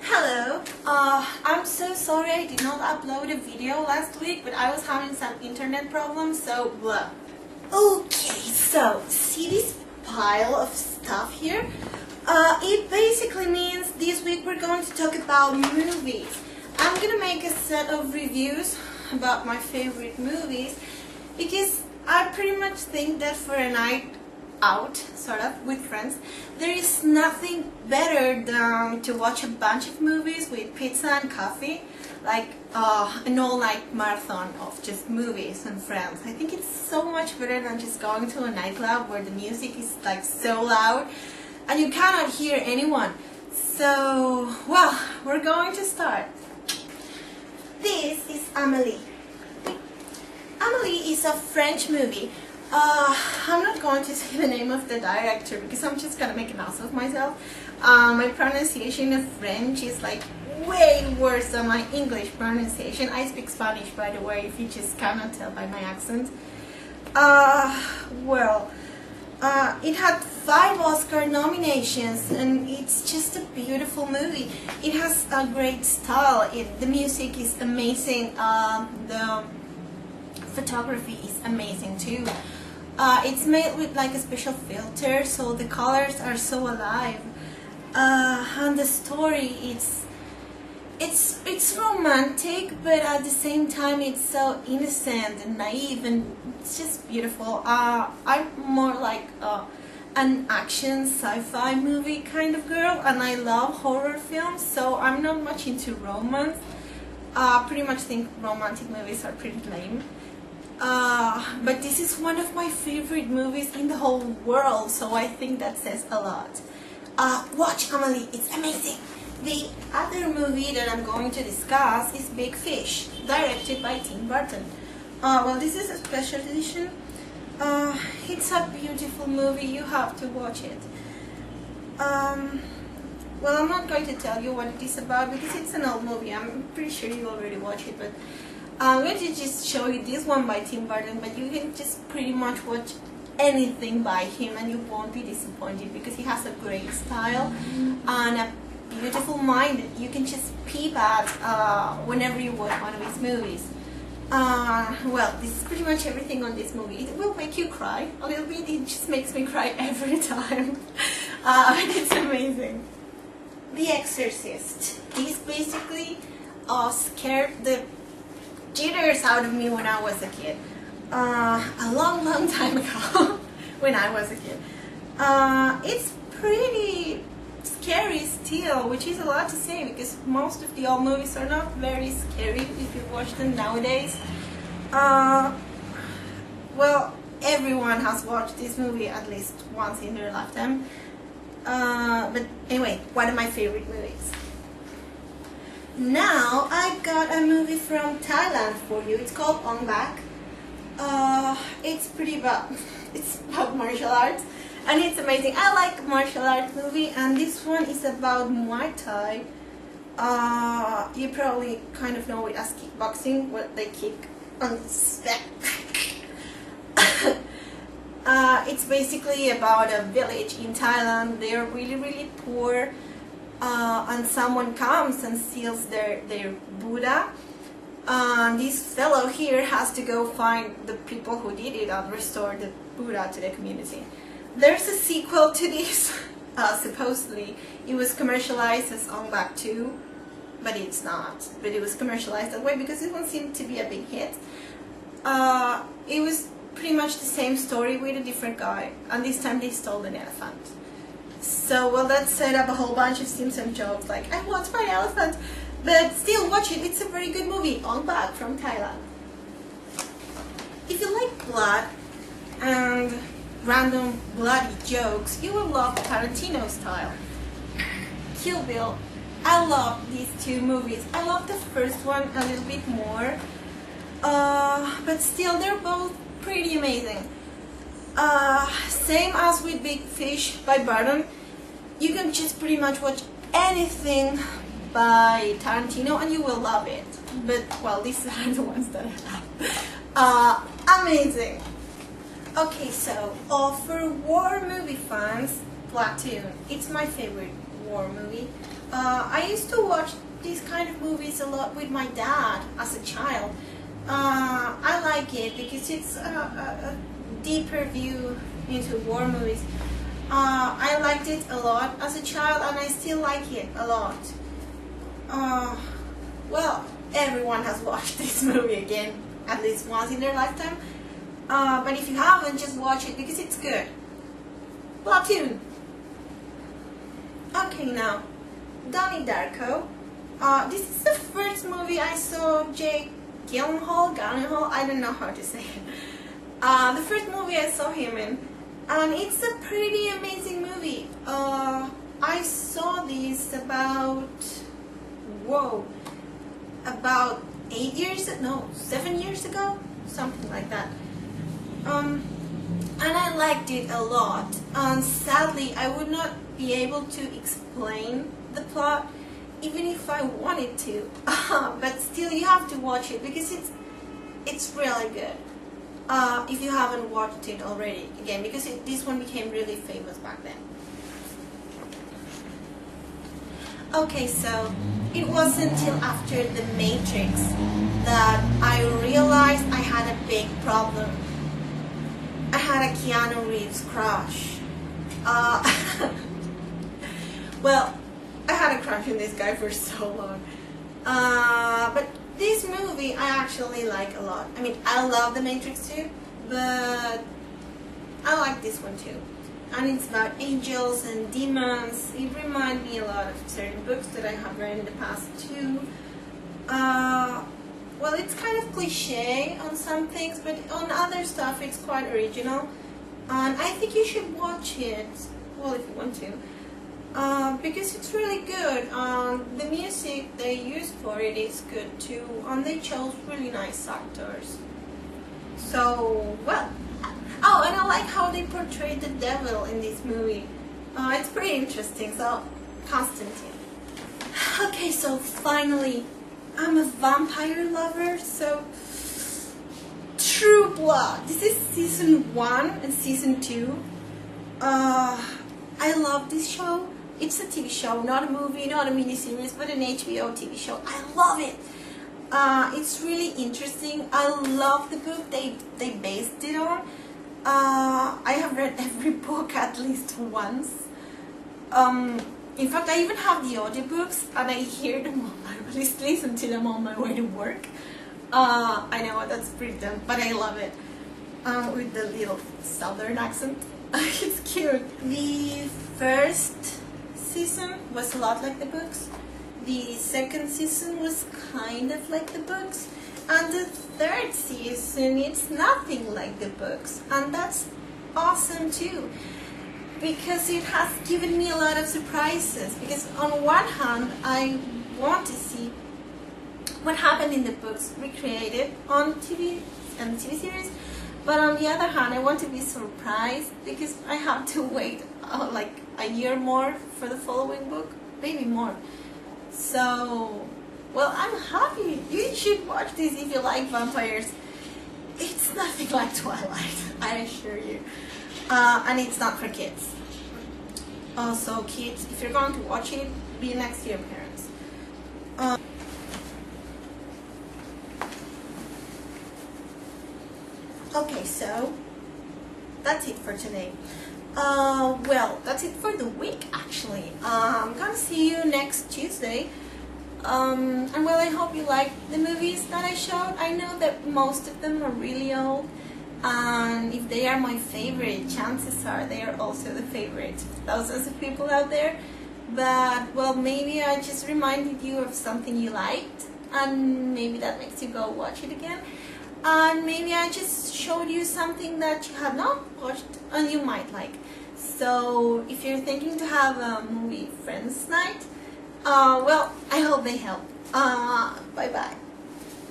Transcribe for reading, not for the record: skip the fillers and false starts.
Hello, I'm so sorry I did not upload a video last week, but I was having some internet problems, so blah. Okay, so see this pile of stuff here? It basically means this week we're going to talk about movies. I'm gonna make a set of reviews about my favorite movies because I pretty much think that for a night out, sort of, with friends, there is nothing better than to watch a bunch of movies with pizza and coffee, like an all-night marathon of just movies and friends. I think it's so much better than just going to a nightclub where the music is like so loud and you cannot hear anyone. So, well, we're going to start. This is Amélie. Amélie is a French movie. I'm not going to say the name of the director because I'm just gonna make an ass of myself. My pronunciation of French is like way worse than my English pronunciation. I speak Spanish, by the way, if you just cannot tell by my accent. It had 5 Oscar nominations and it's just a beautiful movie. It has a great style. The music is amazing. The photography is amazing too. It's made with like a special filter, so the colors are so alive. And the story, it's romantic, but at the same time it's so innocent and naive, and it's just beautiful. I'm more like an action sci-fi movie kind of girl, and I love horror films, so I'm not much into romance. Pretty much think romantic movies are pretty lame. But this is one of my favorite movies in the whole world, so I think that says a lot. Watch Amélie, it's amazing. The other movie that I'm going to discuss is Big Fish, directed by Tim Burton. This is a special edition. It's a beautiful movie, you have to watch it. I'm not going to tell you what it is about because it's an old movie. I'm pretty sure you already watched it, but I'm going to just show you this one by Tim Burton, but you can just pretty much watch anything by him and you won't be disappointed because he has a great style and a beautiful mind that you can just peep at whenever you watch one of his movies. This is pretty much everything on this movie. It will make you cry a little bit. It just makes me cry every time. It's amazing. The Exorcist. This basically scared the jitters out of me when I was a kid. A long time ago, when I was a kid. It's pretty scary still, which is a lot to say because most of the old movies are not very scary if you watch them nowadays. Everyone has watched this movie at least once in their lifetime. But anyway, one of my favorite movies. Now I've got a movie from Thailand for you. It's called On Back. It's about martial arts and it's amazing. I like martial arts movie, and this one is about Muay Thai. You probably kind of know it as kickboxing, where they kick on step. It's basically about a village in Thailand. They are really poor. And someone comes and steals their Buddha. This fellow here has to go find the people who did it and restore the Buddha to the community. There's a sequel to this. Supposedly, it was commercialized as On Back 2, but it's not. But it was commercialized that way because this one seemed to be a big hit. It was pretty much the same story with a different guy, and this time they stole an elephant. So, that set up a whole bunch of Simpson jokes like, I want my elephant, but still watch it, it's a very good movie, On Back from Thailand. If you like blood and random bloody jokes, you will love Tarantino style. Kill Bill, I love these two movies. I love the first one a little bit more, but still they're both pretty amazing. Same as with Big Fish by Burton, you can just pretty much watch anything by Tarantino and you will love it. But, these are the ones that I love. Amazing. Okay, so for war movie fans, Platoon. It's my favorite war movie. I used to watch these kind of movies a lot with my dad as a child. I like it because it's a deeper view into war movies. I liked it a lot as a child, and I still like it a lot. Well, everyone has watched this movie again at least once in their lifetime. But if you haven't, just watch it because it's good. Platoon. Okay, now, Donnie Darko. This is the first movie I saw Jake Gyllenhaal, I don't know how to say it. The first movie I saw him in, and it's a pretty amazing movie. I saw this about 7 years ago, something like that. And I liked it a lot. And sadly, I would not be able to explain the plot, even if I wanted to. But still, you have to watch it because it's really good. If you haven't watched it already, again, because this one became really famous back then. Okay, so it wasn't until after The Matrix that I realized I had a big problem. I had a Keanu Reeves crush. Well, I had a crush on this guy for so long. But this movie I actually like a lot. I mean, I love The Matrix too, but I like this one too. And it's about angels and demons. It reminds me a lot of certain books that I have read in the past too. Well, it's kind of cliche on some things, but on other stuff it's quite original. And I think you should watch it, well, if you want to, because it's really good. The music they used for it is good too, and they chose really nice actors. So, well, oh, and I like how they portrayed the devil in this movie. It's pretty interesting, so, Constantine. Okay, so finally, I'm a vampire lover, so True Blood. This is season 1 and season 2. I love this show. It's a TV show, not a movie, not a miniseries, but an HBO TV show. I love it. It's really interesting. I love the book they based it on. I have read every book at least once. In fact, I even have the audiobooks, and I hear them at least until I'm on my way to work. I know that's pretty dumb, but I love it. With the little southern accent. It's cute. The first season was a lot like the books. The second season was kind of like the books. And the third season, it's nothing like the books. And that's awesome too, because it has given me a lot of surprises. Because on one hand, I want to see what happened in the books recreated on TV and TV series, but on the other hand, I want to be surprised because I have to wait like a year more for the following book, maybe more. So, well, I'm happy. You should watch this if you like vampires. It's nothing like Twilight, I assure you. And it's not for kids. Also, kids, if you're going to watch it, be next to your parents. Okay, so that's it for today. Well, that's it for the week actually. I'm gonna see you next Tuesday. And well, I hope you like the movies that I showed. I know that most of them are really old, and if they are my favorite, chances are they are also the favorite of thousands of people out there. But well, maybe I just reminded you of something you liked, and maybe that makes you go watch it again. And maybe I just showed you something that you had not watched and you might like. So if you're thinking to have a movie friends night, well, I hope they help. Bye bye.